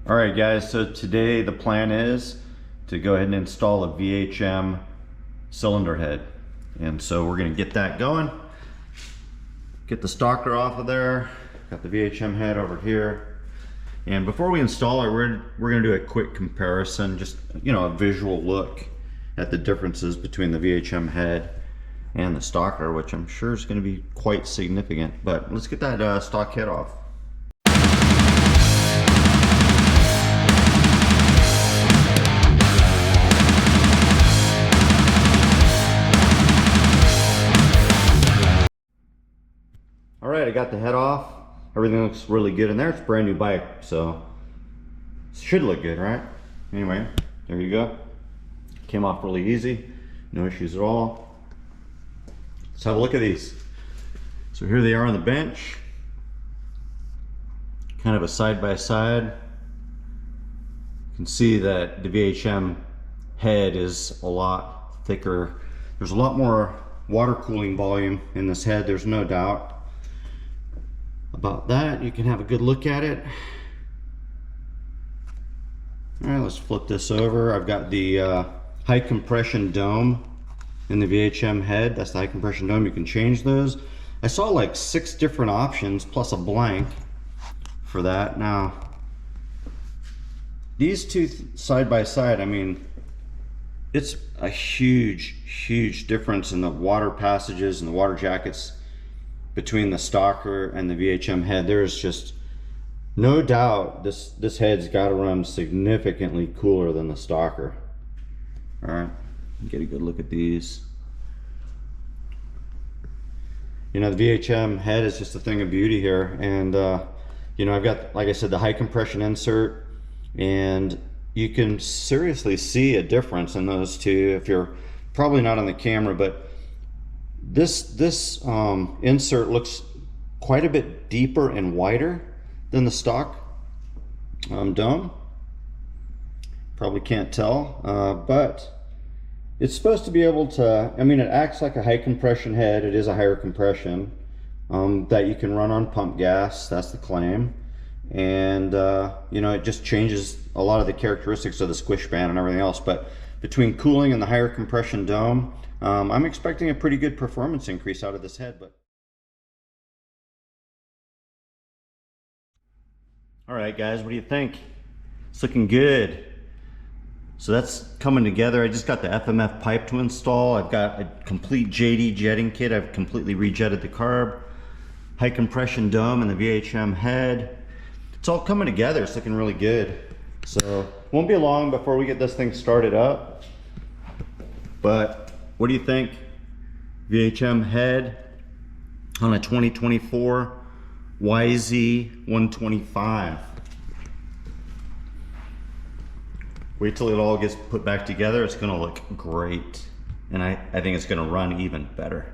All right guys, so today the plan is to go ahead and install a VHM cylinder head. And so we're gonna get that going. Get the stalker off of there. Got the VHM head over here. And before we install it, we're gonna do a quick comparison, just, you know, a visual look at the differences between the VHM head and the stalker, which I'm sure is gonna be quite significant. But let's get that stock head off. All right, I got the head off. Everything looks really good in there. It's a brand new bike, so it should look good, right? Anyway, there you go. Came off really easy, no issues at all. Let's have a look at these. So here they are on the bench. Kind of a side by side. You can see that the VHM head is a lot thicker. There's a lot more water cooling volume in this head, there's no doubt about that. You can have a good look at it. All right, let's flip this over. I've got the high compression dome in the VHM head. That's the high compression dome. You can change those. I saw like 6 different options plus a blank for that. Now these two side by side, I mean, it's a huge difference in the water passages and the water jackets between the stalker and the VHM head. There's just no doubt this head's got to run significantly cooler than the stalker. All right, get a good look at these. You know, the VHM head is just a thing of beauty here, and you know, I've got, like I said, the high compression insert, and you can seriously see a difference in those two. If you're probably not on the camera, but this insert looks quite a bit deeper and wider than the stock dome. Probably can't tell, but it's supposed to be able to, I mean, it acts like a high compression head. It is a higher compression that you can run on pump gas. That's the claim. And you know, it just changes a lot of the characteristics of the squish band and everything else. But between cooling and the higher compression dome, I'm expecting a pretty good performance increase out of this head. But all right guys, what do you think? It's looking good. So that's coming together. I just got the FMF pipe to install. I've got a complete JD jetting kit. I've completely rejetted the carb, high compression dome, and the VHM head. It's all coming together. It's looking really good. So won't be long before we get this thing started up. But what do you think? VHM head on a 2024 YZ125. Wait till it all gets put back together. It's gonna look great. And I think it's gonna run even better.